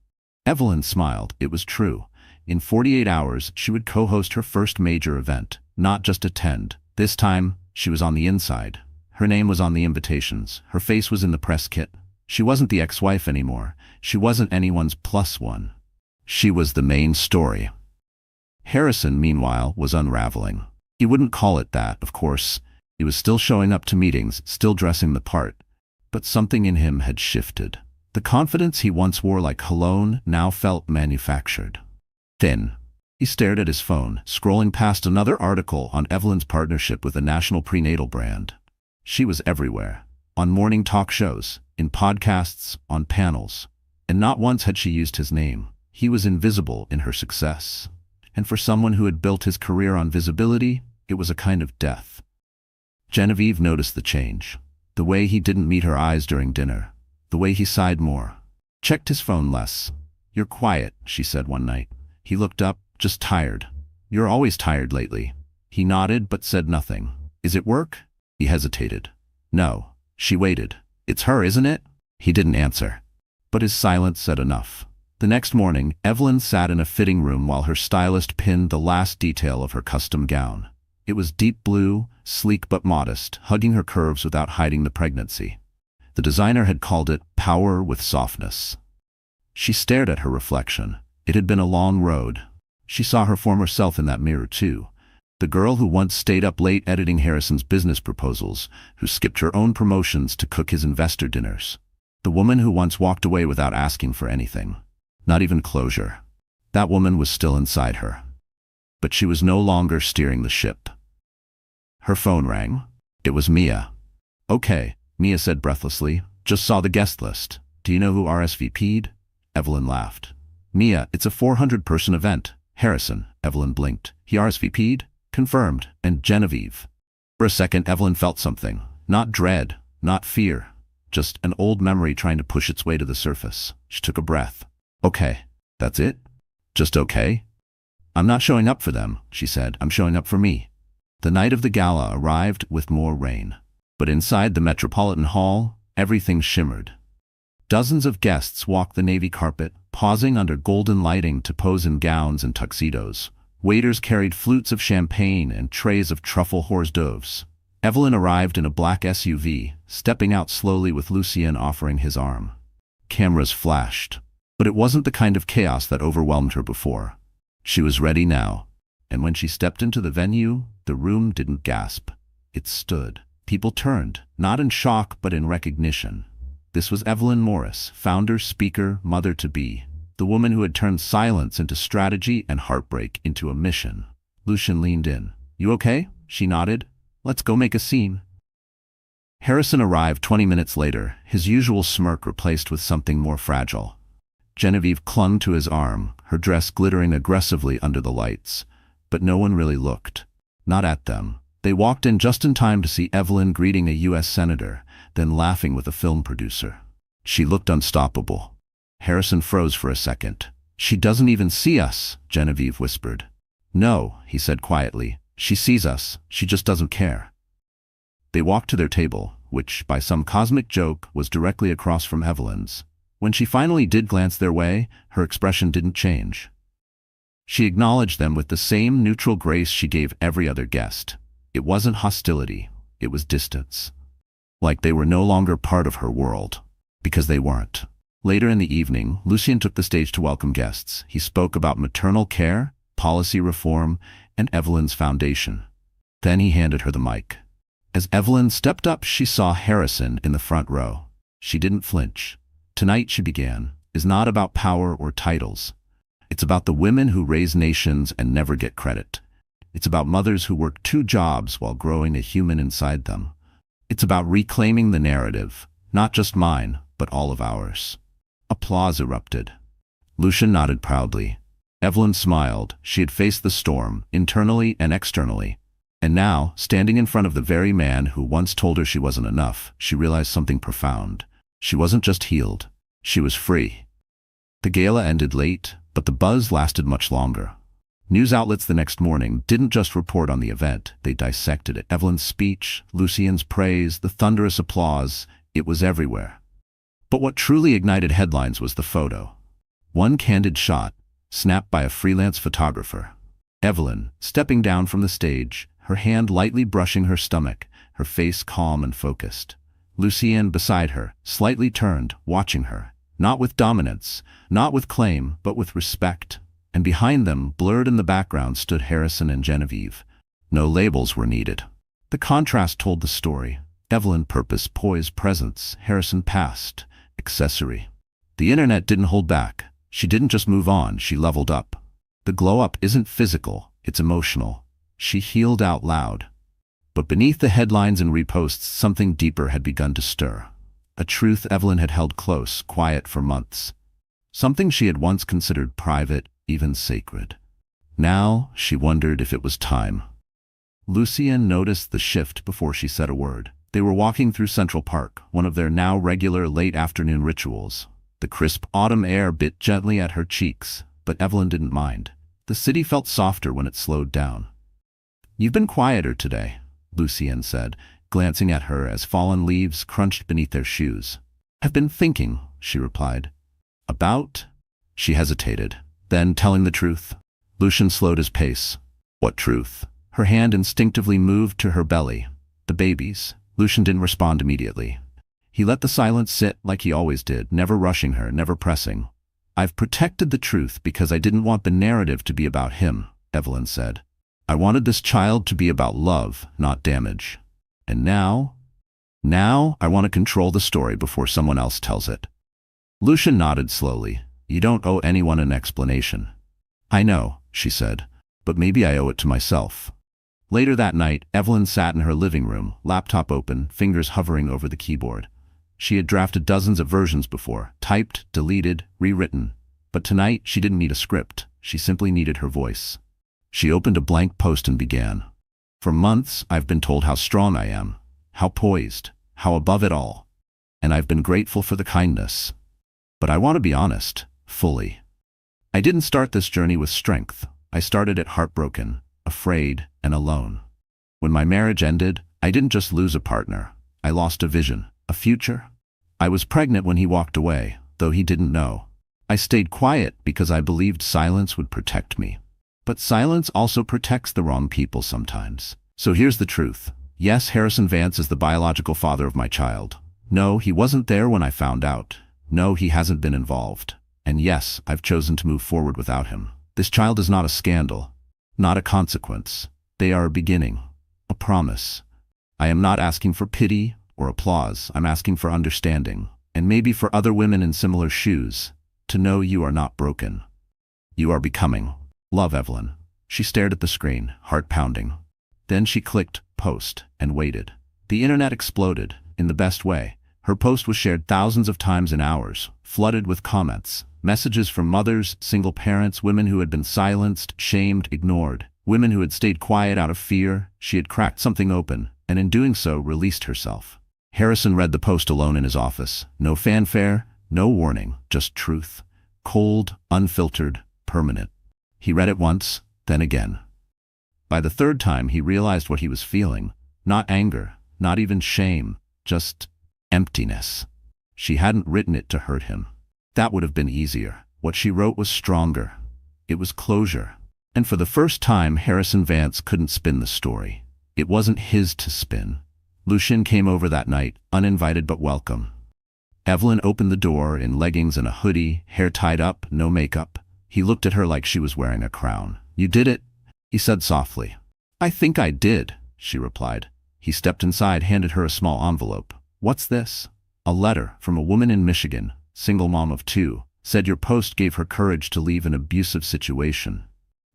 Evelyn smiled. It was true. In 48 hours, she would co-host her first major event, not just attend. This time, she was on the inside. Her name was on the invitations. Her face was in the press kit. She wasn't the ex-wife anymore. She wasn't anyone's plus one. She was the main story. Harrison, meanwhile, was unraveling. He wouldn't call it that, of course. He was still showing up to meetings, still dressing the part. But something in him had shifted. The confidence he once wore like cologne now felt manufactured. Thin. He stared at his phone, scrolling past another article on Evelyn's partnership with a national prenatal brand. She was everywhere. On morning talk shows, in podcasts, on panels. And not once had she used his name. He was invisible in her success. And for someone who had built his career on visibility, it was a kind of death. Genevieve noticed the change. The way he didn't meet her eyes during dinner. The way he sighed more. Checked his phone less. "You're quiet," she said one night. He looked up, "Just tired." "You're always tired lately." He nodded but said nothing. "Is it work?" He hesitated. "No." She waited. "It's her, isn't it?" He didn't answer. But his silence said enough. The next morning, Evelyn sat in a fitting room while her stylist pinned the last detail of her custom gown. It was deep blue, sleek but modest, hugging her curves without hiding the pregnancy. The designer had called it power with softness. She stared at her reflection. It had been a long road. She saw her former self in that mirror too. The girl who once stayed up late editing Harrison's business proposals, who skipped her own promotions to cook his investor dinners. The woman who once walked away without asking for anything. Not even closure. That woman was still inside her. but she was no longer steering the ship. Her phone rang. It was Mia. "Okay," Mia said breathlessly. "Just saw the guest list. Do you know who RSVP'd?" Evelyn laughed. "Mia, it's a 400-person event. Harrison." Evelyn blinked. "He RSVP'd?" "Confirmed." "And Genevieve." For a second, Evelyn felt something. Not dread, not fear. Just an old memory trying to push its way to the surface. She took a breath. "Okay. That's it? Just okay?" "I'm not showing up for them," she said. "I'm showing up for me." The night of the gala arrived with more rain. But inside the Metropolitan Hall, everything shimmered. Dozens of guests walked the navy carpet, pausing under golden lighting to pose in gowns and tuxedos. Waiters carried flutes of champagne and trays of truffle hors d'oeuvres. Evelyn arrived in a black SUV, stepping out slowly with Lucien offering his arm. Cameras flashed. But it wasn't the kind of chaos that overwhelmed her before. She was ready now. And when she stepped into the venue, the room didn't gasp. It stood. People turned, not in shock but in recognition. This was Evelyn Morris, founder, speaker, mother-to-be, the woman who had turned silence into strategy and heartbreak into a mission. Lucien leaned in. "You okay?" She nodded. "Let's go make a scene." Harrison arrived 20 minutes later, his usual smirk replaced with something more fragile. Genevieve clung to his arm, her dress glittering aggressively under the lights. But no one really looked. Not at them. They walked in just in time to see Evelyn greeting a U.S. senator, then laughing with a film producer. She looked unstoppable. Harrison froze for a second. "She doesn't even see us," Genevieve whispered. "No," he said quietly. "She sees us. She just doesn't care." They walked to their table, which, by some cosmic joke, was directly across from Evelyn's. When she finally did glance their way, her expression didn't change. She acknowledged them with the same neutral grace she gave every other guest. It wasn't hostility, it was distance. Like they were no longer part of her world. Because they weren't. Later in the evening, Lucien took the stage to welcome guests. He spoke about maternal care, policy reform, and Evelyn's foundation. Then he handed her the mic. As Evelyn stepped up, she saw Harrison in the front row. She didn't flinch. "Tonight," she began, "is not about power or titles. It's about the women who raise nations and never get credit. It's about mothers who work 2 jobs while growing a human inside them. It's about reclaiming the narrative, not just mine, but all of ours." Applause erupted. Lucien nodded proudly. Evelyn smiled. She had faced the storm, internally and externally. And now, standing in front of the very man who once told her she wasn't enough, she realized something profound. She wasn't just healed. She was free. The gala ended late, but the buzz lasted much longer. News outlets the next morning didn't just report on the event, they dissected it. Evelyn's speech, Lucien's praise, the thunderous applause, it was everywhere. But what truly ignited headlines was the photo. One candid shot, snapped by a freelance photographer. Evelyn, stepping down from the stage, her hand lightly brushing her stomach, her face calm and focused. Lucien beside her, slightly turned, watching her. Not with dominance, not with claim, but with respect. And behind them, blurred in the background, stood Harrison and Genevieve. No labels were needed. The contrast told the story. Evelyn purpose, poise, presence. Harrison past, accessory. The internet didn't hold back. She didn't just move on, she leveled up. The glow-up isn't physical, it's emotional. She healed out loud. But beneath the headlines and reposts, something deeper had begun to stir. A truth Evelyn had held close, quiet for months. Something she had once considered private, even sacred. Now, she wondered if it was time. Lucien noticed the shift before she said a word. They were walking through Central Park, one of their now regular late afternoon rituals. The crisp autumn air bit gently at her cheeks, but Evelyn didn't mind. The city felt softer when it slowed down. "You've been quieter today," Lucien said, glancing at her as fallen leaves crunched beneath their shoes. "I've been thinking," she replied. "About?" She hesitated. Then, telling the truth. Lucien slowed his pace. "What truth?" Her hand instinctively moved to her belly. "The babies." Lucien didn't respond immediately. He let the silence sit like he always did, never rushing her, never pressing. "I've protected the truth because I didn't want the narrative to be about him," Evelyn said. "I wanted this child to be about love, not damage. And now I want to control the story before someone else tells it." Lucien nodded slowly. "You don't owe anyone an explanation." "I know," she said. but maybe I owe it to myself. Later that night, Evelyn sat in her living room, laptop open, fingers hovering over the keyboard. She had drafted dozens of versions before, typed, deleted, rewritten. But tonight, she didn't need a script. She simply needed her voice. She opened a blank post and began. For months, I've been told how strong I am, how poised, how above it all. And I've been grateful for the kindness. But I want to be honest, fully. I didn't start this journey with strength. I started it heartbroken, afraid, and alone. When my marriage ended, I didn't just lose a partner. I lost a vision, a future. I was pregnant when he walked away, though he didn't know. I stayed quiet because I believed silence would protect me. But silence also protects the wrong people sometimes. So here's the truth. Yes, Harrison Vance is the biological father of my child. No, he wasn't there when I found out. No, he hasn't been involved. And yes, I've chosen to move forward without him. This child is not a scandal, not a consequence. They are a beginning, a promise. I am not asking for pity or applause. I'm asking for understanding, and maybe for other women in similar shoes, to know you are not broken. You are becoming. Love, Evelyn. She stared at the screen, heart pounding. Then she clicked post and waited. The internet exploded, in the best way. Her post was shared thousands of times in hours, flooded with comments. Messages from mothers, single parents, women who had been silenced, shamed, ignored. Women who had stayed quiet out of fear. She had cracked something open, and in doing so, released herself. Harrison read the post alone in his office. No fanfare, no warning, just truth. Cold, unfiltered, permanent. He read it once, then again. By the third time, he realized what he was feeling. Not anger, not even shame, just emptiness. She hadn't written it to hurt him. That would have been easier. What she wrote was stronger. It was closure. And for the first time, Harrison Vance couldn't spin the story. It wasn't his to spin. Lucien came over that night, uninvited but welcome. Evelyn opened the door in leggings and a hoodie, hair tied up, no makeup. He looked at her like she was wearing a crown. "You did it?" he said softly. "I think I did," she replied. He stepped inside, handed her a small envelope. "What's this?" "A letter from a woman in Michigan, single mom of 2, said your post gave her courage to leave an abusive situation."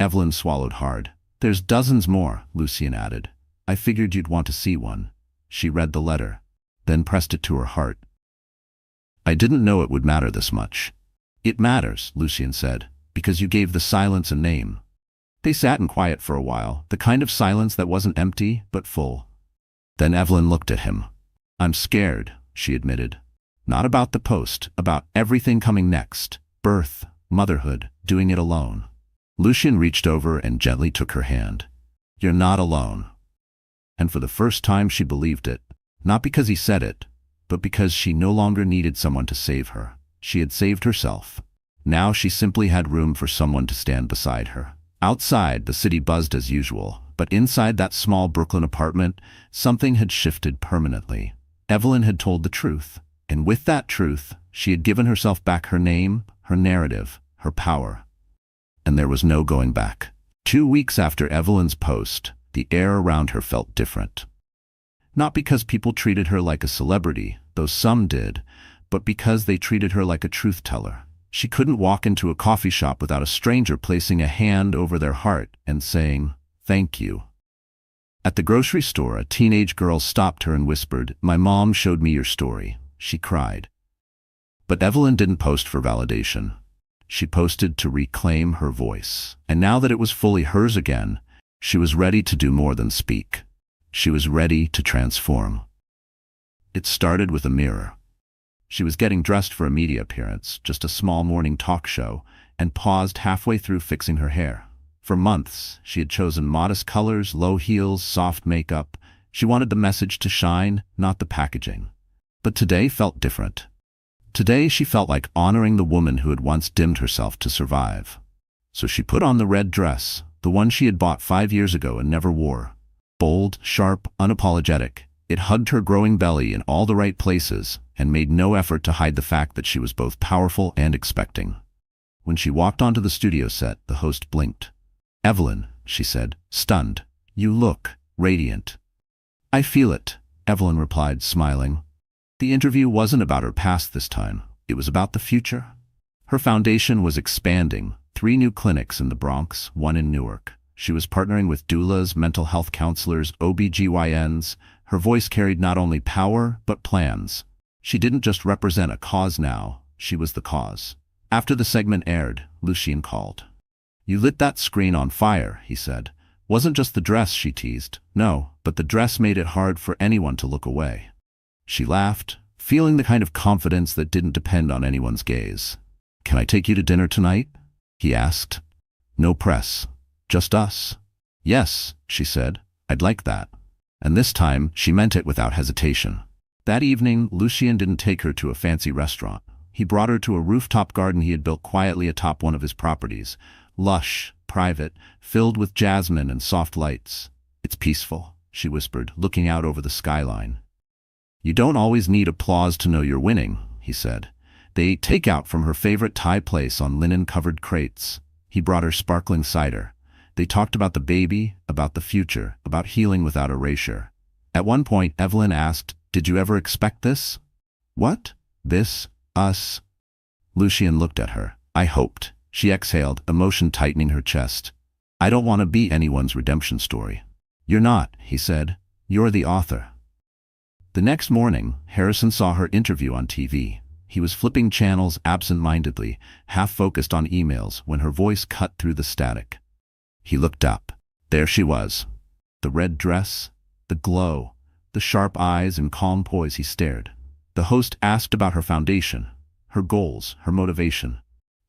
Evelyn swallowed hard. "There's dozens more," Lucien added. "I figured you'd want to see one." She read the letter, then pressed it to her heart. "I didn't know it would matter this much." "It matters," Lucien said, "because you gave the silence a name." They sat in quiet for a while, the kind of silence that wasn't empty, but full. Then Evelyn looked at him. "I'm scared," she admitted. Not about the post, about everything coming next. Birth, motherhood, doing it alone. Lucien reached over and gently took her hand. "You're not alone." And for the first time she believed it. Not because he said it, but because she no longer needed someone to save her. She had saved herself. Now she simply had room for someone to stand beside her. Outside, the city buzzed as usual, but inside that small Brooklyn apartment, something had shifted permanently. Evelyn had told the truth. And with that truth, she had given herself back her name, her narrative, her power. And there was no going back. 2 weeks after Evelyn's post, the air around her felt different. Not because people treated her like a celebrity, though some did, but because they treated her like a truth teller. She couldn't walk into a coffee shop without a stranger placing a hand over their heart and saying, "Thank you." At the grocery store, a teenage girl stopped her and whispered, "My mom showed me your story." She cried. But Evelyn didn't post for validation. She posted to reclaim her voice. And now that it was fully hers again, she was ready to do more than speak. She was ready to transform. It started with a mirror. She was getting dressed for a media appearance, just a small morning talk show, and paused halfway through fixing her hair. For months, she had chosen modest colors, low heels, soft makeup. She wanted the message to shine, not the packaging. But today felt different. Today she felt like honoring the woman who had once dimmed herself to survive. So she put on the red dress, the one she had bought 5 years ago and never wore. Bold, sharp, unapologetic. It hugged her growing belly in all the right places and made no effort to hide the fact that she was both powerful and expecting. When she walked onto the studio set, the host blinked. "Evelyn," she said, stunned, "you look radiant." "I feel it," Evelyn replied, smiling. The interview wasn't about her past this time. It was about the future. Her foundation was expanding. 3 new clinics in the Bronx, 1 in Newark. She was partnering with doulas, mental health counselors, OBGYNs. Her voice carried not only power, but plans. She didn't just represent a cause now, she was the cause. After the segment aired, Lucien called. "You lit that screen on fire," he said. "Wasn't just the dress," she teased. "No, but the dress made it hard for anyone to look away." She laughed, feeling the kind of confidence that didn't depend on anyone's gaze. "Can I take you to dinner tonight?" he asked. "No press. Just us." "Yes," she said. "I'd like that." And this time, she meant it without hesitation. That evening, Lucien didn't take her to a fancy restaurant. He brought her to a rooftop garden he had built quietly atop one of his properties. Lush, private, filled with jasmine and soft lights. "It's peaceful," she whispered, looking out over the skyline. "You don't always need applause to know you're winning," he said. They ate takeout from her favorite Thai place on linen-covered crates. He brought her sparkling cider. They talked about the baby, about the future, about healing without erasure. At one point, Evelyn asked, "Did you ever expect this?" "What? This? Us?" Lucien looked at her. "I hoped." She exhaled, emotion tightening her chest. "I don't want to be anyone's redemption story." "You're not," he said. "You're the author." The next morning, Harrison saw her interview on TV. He was flipping channels absent-mindedly, half-focused on emails, when her voice cut through the static. He looked up. There she was. The red dress, the glow, the sharp eyes and calm poise. He stared. The host asked about her foundation, her goals, her motivation.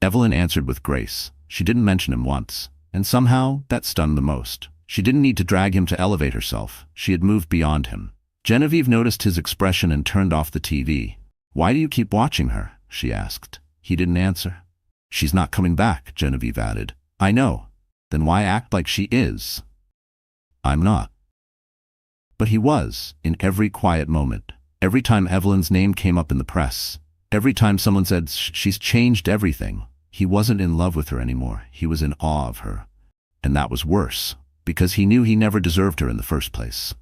Evelyn answered with grace. She didn't mention him once, and somehow that stunned the most. She didn't need to drag him to elevate herself. She had moved beyond him. Genevieve noticed his expression and turned off the TV. "Why do you keep watching her?" she asked. He didn't answer. "She's not coming back," Genevieve added. "I know. Then why act like she is?" "I'm not." But he was, in every quiet moment. Every time Evelyn's name came up in the press. Every time someone said, "She's changed everything." He wasn't in love with her anymore. He was in awe of her. And that was worse, because he knew he never deserved her in the first place.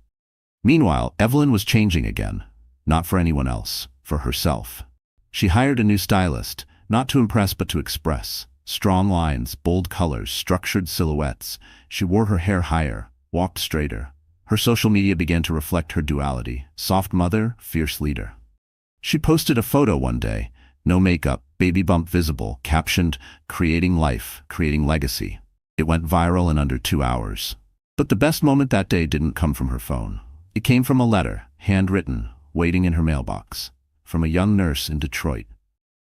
Meanwhile, Evelyn was changing again. Not for anyone else, for herself. She hired a new stylist, not to impress but to express. Strong lines, bold colors, structured silhouettes. She wore her hair higher, walked straighter. Her social media began to reflect her duality. Soft mother, fierce leader. She posted a photo one day. No makeup, baby bump visible, captioned, "Creating life, creating legacy." It went viral in under 2 hours. But the best moment that day didn't come from her phone. It came from a letter, handwritten, waiting in her mailbox, from a young nurse in Detroit.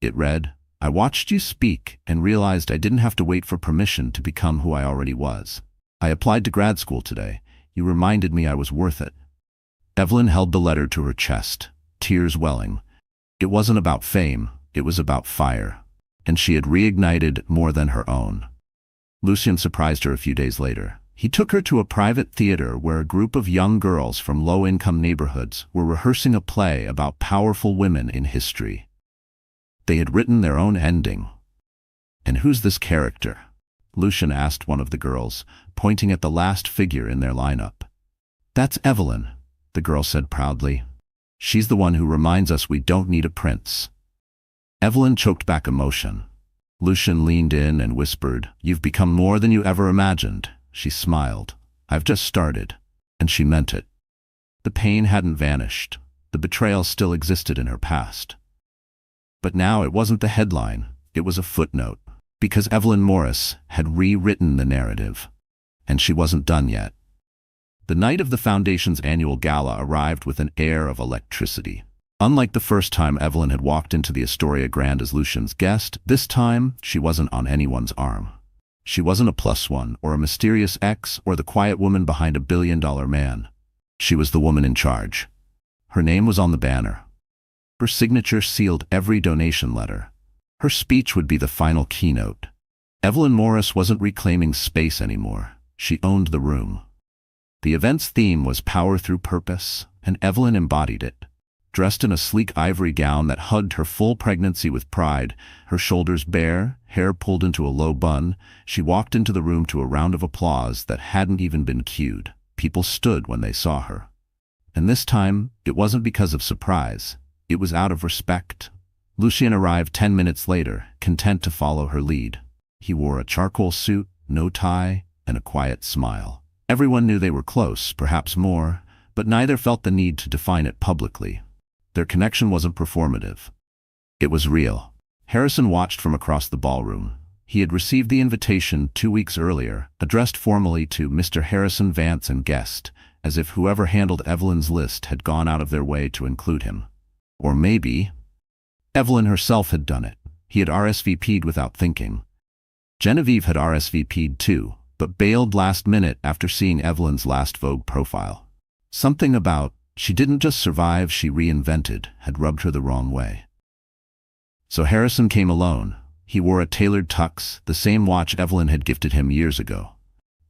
It read, "I watched you speak and realized I didn't have to wait for permission to become who I already was. I applied to grad school today. You reminded me I was worth it." Evelyn held the letter to her chest, tears welling. It wasn't about fame, it was about fire. And she had reignited more than her own. Lucien surprised her a few days later. He took her to a private theater where a group of young girls from low-income neighborhoods were rehearsing a play about powerful women in history. They had written their own ending. "And who's this character?" Lucien asked one of the girls, pointing at the last figure in their lineup. "That's Evelyn," the girl said proudly. "She's the one who reminds us we don't need a prince." Evelyn choked back emotion. Lucien leaned in and whispered, "You've become more than you ever imagined." She smiled. "I've just started." And she meant it. The pain hadn't vanished. The betrayal still existed in her past. But now it wasn't the headline, it was a footnote. Because Evelyn Morris had rewritten the narrative. And she wasn't done yet. The night of the Foundation's annual gala arrived with an air of electricity. Unlike the first time Evelyn had walked into the Astoria Grand as Lucien's guest, this time she wasn't on anyone's arm. She wasn't a +1 or a mysterious ex or the quiet woman behind a billion-dollar man. She was the woman in charge. Her name was on the banner. Her signature sealed every donation letter. Her speech would be the final keynote. Evelyn Morris wasn't reclaiming space anymore. She owned the room. The event's theme was power through purpose, and Evelyn embodied it. Dressed in a sleek ivory gown that hugged her full pregnancy with pride, her shoulders bare, hair pulled into a low bun, she walked into the room to a round of applause that hadn't even been cued. People stood when they saw her. And this time, it wasn't because of surprise. It was out of respect. Lucien arrived 10 minutes later, content to follow her lead. He wore a charcoal suit, no tie, and a quiet smile. Everyone knew they were close, perhaps more, but neither felt the need to define it publicly. Their connection wasn't performative. It was real. Harrison watched from across the ballroom. He had received the invitation 2 weeks earlier, addressed formally to Mr. Harrison Vance and guest, as if whoever handled Evelyn's list had gone out of their way to include him. Or maybe Evelyn herself had done it. He had RSVP'd without thinking. Genevieve had RSVP'd too, but bailed last minute after seeing Evelyn's last Vogue profile. Something about she didn't just survive, she reinvented had rubbed her the wrong way. So Harrison came alone. He wore a tailored tux, the same watch Evelyn had gifted him years ago.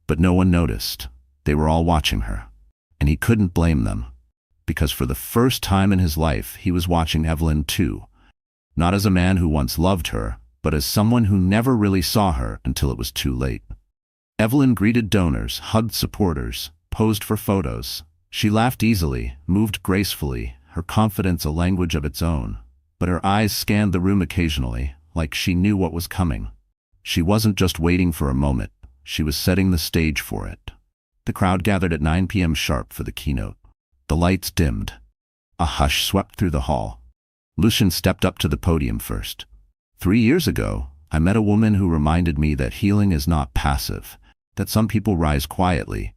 But no one noticed. They were all watching her. And he couldn't blame them. Because for the first time in his life, he was watching Evelyn too. Not as a man who once loved her, but as someone who never really saw her until it was too late. Evelyn greeted donors, hugged supporters, posed for photos. She laughed easily, moved gracefully, her confidence a language of its own. But her eyes scanned the room occasionally, like she knew what was coming. She wasn't just waiting for a moment, she was setting the stage for it. The crowd gathered at 9 p.m. sharp for the keynote. The lights dimmed. A hush swept through the hall. Lucien stepped up to the podium first. 3 years ago, I met a woman who reminded me that healing is not passive, that some people rise quietly,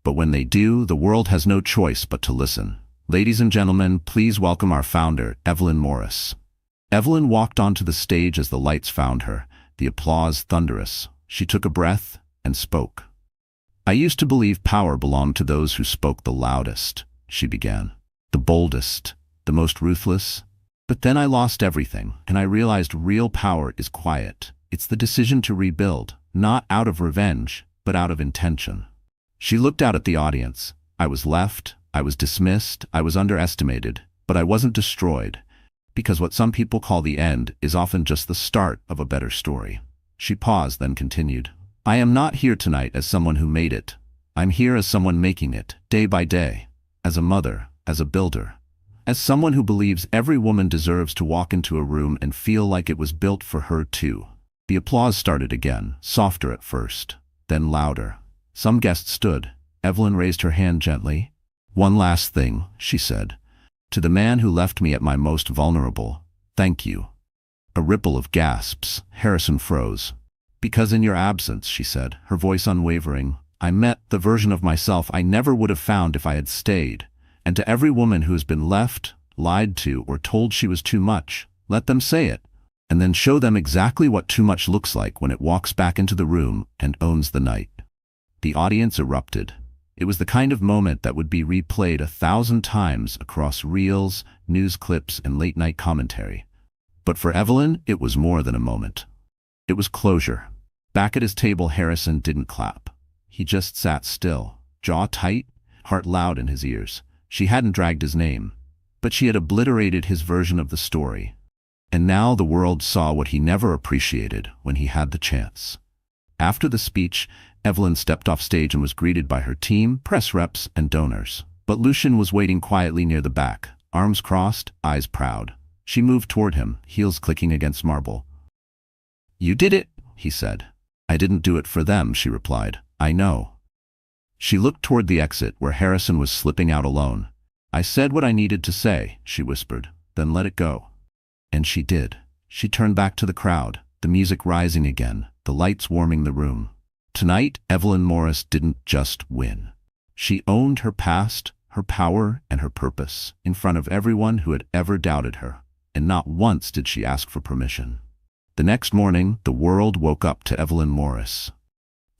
but when they do, the world has no choice but to listen. Ladies and gentlemen, please welcome our founder, Evelyn Morris. Evelyn walked onto the stage as the lights found her, the applause thunderous. She took a breath and spoke. I used to believe power belonged to those who spoke the loudest, she began. The boldest, the most ruthless. But then I lost everything, and I realized real power is quiet. It's the decision to rebuild, not out of revenge, but out of intention. She looked out at the audience. I was left, I was dismissed, I was underestimated, but I wasn't destroyed, because what some people call the end is often just the start of a better story. She paused, then continued. I am not here tonight as someone who made it. I'm here as someone making it, day by day, as a mother, as a builder, as someone who believes every woman deserves to walk into a room and feel like it was built for her too. The applause started again, softer at first, then louder. Some guests stood. Evelyn raised her hand gently. One last thing, she said. To the man who left me at my most vulnerable, thank you. A ripple of gasps. Harrison froze. Because in your absence, she said, her voice unwavering, I met the version of myself I never would have found if I had stayed. And to every woman who has been left, lied to, or told she was too much, let them say it, and then show them exactly what too much looks like when it walks back into the room and owns the night. The audience erupted. It was the kind of moment that would be replayed 1,000 times across reels, news clips, and late-night commentary. But for Evelyn, it was more than a moment. It was closure. Back at his table, Harrison didn't clap. He just sat still, jaw tight, heart loud in his ears. She hadn't dragged his name, but she had obliterated his version of the story. And now the world saw what he never appreciated when he had the chance. After the speech, Evelyn stepped off stage and was greeted by her team, press reps, and donors. But Lucien was waiting quietly near the back, arms crossed, eyes proud. She moved toward him, heels clicking against marble. You did it, he said. I didn't do it for them, she replied. I know. She looked toward the exit where Harrison was slipping out alone. I said what I needed to say, she whispered, then let it go. And she did. She turned back to the crowd, the music rising again, the lights warming the room. Tonight, Evelyn Morris didn't just win. She owned her past, her power, and her purpose in front of everyone who had ever doubted her, and not once did she ask for permission. The next morning, the world woke up to Evelyn Morris.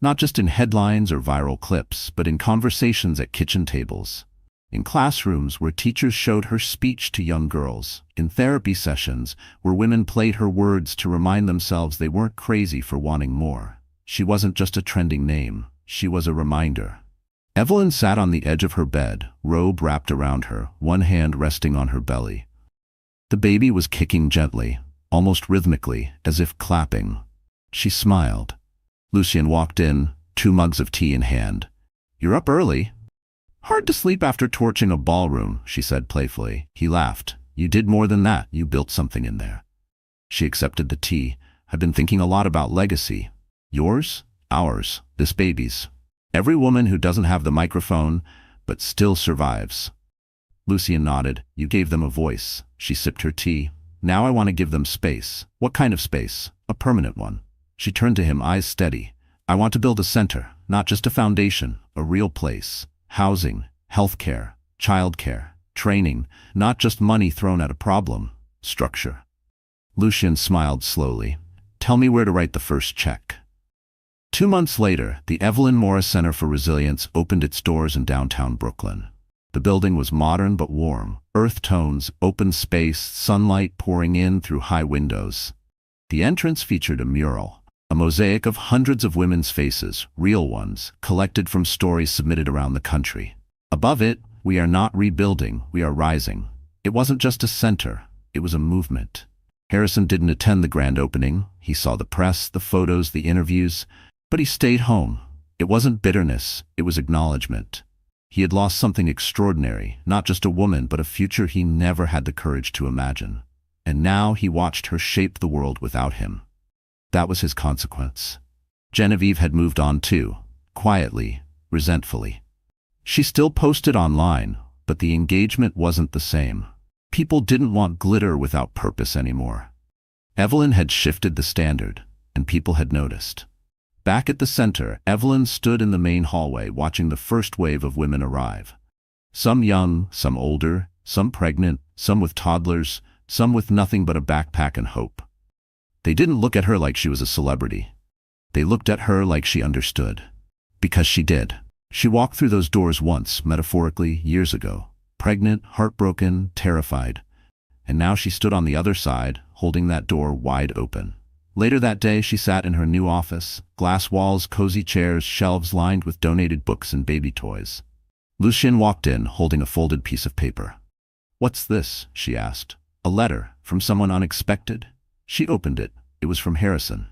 Not just in headlines or viral clips, but in conversations at kitchen tables, in classrooms where teachers showed her speech to young girls, in therapy sessions where women played her words to remind themselves they weren't crazy for wanting more. She wasn't just a trending name, she was a reminder. Evelyn sat on the edge of her bed, robe wrapped around her, one hand resting on her belly. The baby was kicking gently, almost rhythmically, as if clapping. She smiled. Lucien walked in, 2 mugs of tea in hand. You're up early. Hard to sleep after torching a ballroom, she said playfully. He laughed. You did more than that, you built something in there. She accepted the tea. I've been thinking a lot about legacy. Yours? Ours, this baby's. Every woman who doesn't have the microphone, but still survives. Lucian nodded. You gave them a voice. She sipped her tea. Now I want to give them space. What kind of space? A permanent one. She turned to him, eyes steady. I want to build a center, not just a foundation, a real place. Housing, healthcare, childcare, training, not just money thrown at a problem. Structure. Lucian smiled slowly. Tell me where to write the first check. 2 months later, the Evelyn Morris Center for Resilience opened its doors in downtown Brooklyn. The building was modern but warm. Earth tones, open space, sunlight pouring in through high windows. The entrance featured a mural, a mosaic of hundreds of women's faces, real ones, collected from stories submitted around the country. Above it, we are not rebuilding, we are rising. It wasn't just a center, it was a movement. Harrison didn't attend the grand opening. He saw the press, the photos, the interviews, but he stayed home. It wasn't bitterness, it was acknowledgement. He had lost something extraordinary, not just a woman, but a future he never had the courage to imagine. And now he watched her shape the world without him. That was his consequence. Genevieve had moved on too, quietly, resentfully. She still posted online, but the engagement wasn't the same. People didn't want glitter without purpose anymore. Evelyn had shifted the standard, and people had noticed. Back at the center, Evelyn stood in the main hallway watching the first wave of women arrive. Some young, some older, some pregnant, some with toddlers, some with nothing but a backpack and hope. They didn't look at her like she was a celebrity. They looked at her like she understood. Because she did. She walked through those doors once, metaphorically, years ago. Pregnant, heartbroken, terrified. And now she stood on the other side, holding that door wide open. Later that day, she sat in her new office, glass walls, cozy chairs, shelves lined with donated books and baby toys. Lucian walked in, holding a folded piece of paper. What's this? She asked. A letter, from someone unexpected? She opened it. It was from Harrison.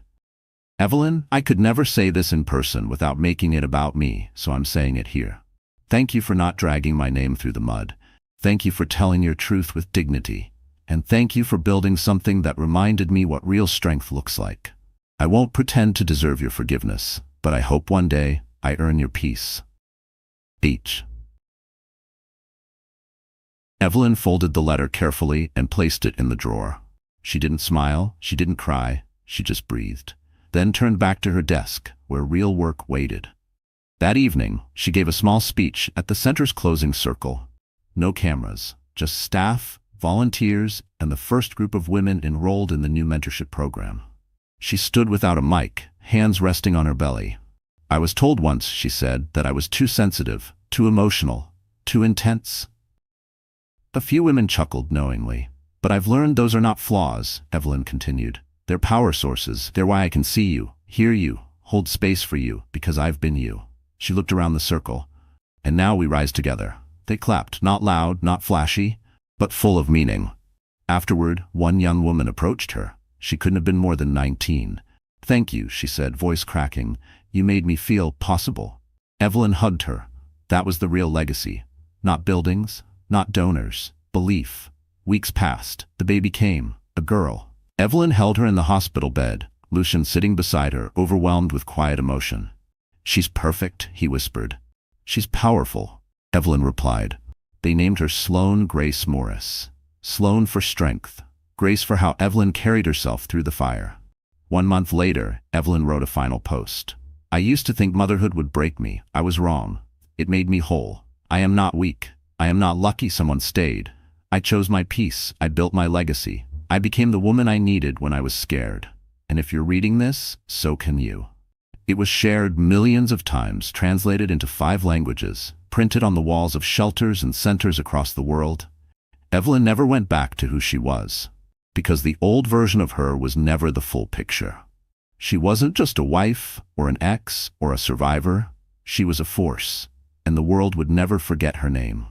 Evelyn, I could never say this in person without making it about me, so I'm saying it here. Thank you for not dragging my name through the mud. Thank you for telling your truth with dignity. And thank you for building something that reminded me what real strength looks like. I won't pretend to deserve your forgiveness, but I hope one day I earn your peace. H. Evelyn folded the letter carefully and placed it in the drawer. She didn't smile, she didn't cry, she just breathed. Then turned back to her desk, where real work waited. That evening, she gave a small speech at the center's closing circle. No cameras, just staff, volunteers, and the first group of women enrolled in the new mentorship program. She stood without a mic, hands resting on her belly. I was told once, she said, that I was too sensitive, too emotional, too intense. A few women chuckled knowingly. But I've learned those are not flaws, Evelyn continued. They're power sources. They're why I can see you, hear you, hold space for you, because I've been you. She looked around the circle. And now we rise together. They clapped, not loud, not flashy, but full of meaning. Afterward, one young woman approached her. She couldn't have been more than 19. Thank you, she said, voice cracking. You made me feel possible. Evelyn hugged her. That was the real legacy. Not buildings, not donors, belief. Weeks passed. The baby came. A girl. Evelyn held her in the hospital bed, Lucian sitting beside her, overwhelmed with quiet emotion. She's perfect, he whispered. She's powerful, Evelyn replied. They named her Sloane Grace Morris. Sloane for strength, Grace for how Evelyn carried herself through the fire. 1 month later, Evelyn wrote a final post. I used to think motherhood would break me. I was wrong. It made me whole. I am not weak. I am not lucky someone stayed. I chose my peace. I built my legacy. I became the woman I needed when I was scared. And if you're reading this, so can you. It was shared millions of times, translated into 5 languages, printed on the walls of shelters and centers across the world. Evelyn never went back to who she was, because the old version of her was never the full picture. She wasn't just a wife, or an ex, or a survivor. She was a force, and the world would never forget her name.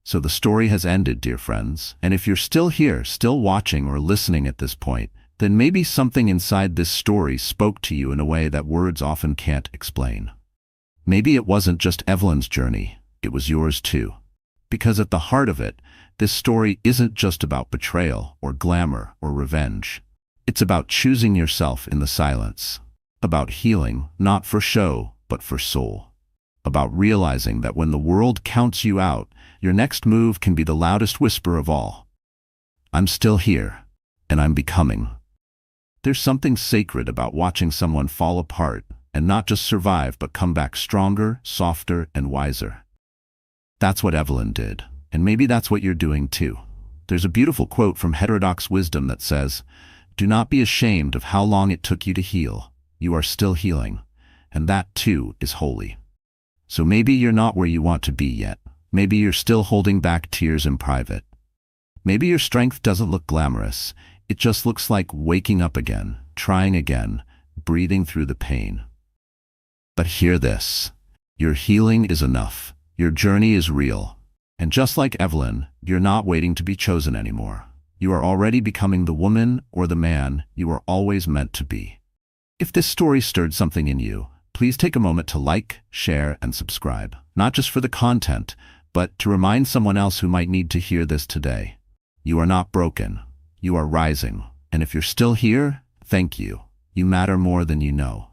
So the story has ended, dear friends, and if you're still here, still watching or listening at this point, then maybe something inside this story spoke to you in a way that words often can't explain. Maybe it wasn't just Evelyn's journey, it was yours too. Because at the heart of it, this story isn't just about betrayal or glamour or revenge. It's about choosing yourself in the silence, About healing, not for show, but for soul. About realizing that when the world counts you out, your next move can be the loudest whisper of all. I'm still here, and I'm becoming. There's something sacred about watching someone fall apart and not just survive but come back stronger, softer, and wiser. That's what Evelyn did, and maybe that's what you're doing too. There's a beautiful quote from heterodox wisdom that says, "Do not be ashamed of how long it took you to heal. You are still healing, and that too is holy." So maybe you're not where you want to be yet. Maybe you're still holding back tears in private. Maybe your strength doesn't look glamorous. It just looks like waking up again, trying again, breathing through the pain. But hear this. Your healing is enough. Your journey is real. And just like Evelyn, you're not waiting to be chosen anymore. You are already becoming the woman or the man you were always meant to be. If this story stirred something in you, please take a moment to like, share, and subscribe. Not just for the content, but to remind someone else who might need to hear this today. You are not broken. You are rising. And if you're still here, thank you. You matter more than you know.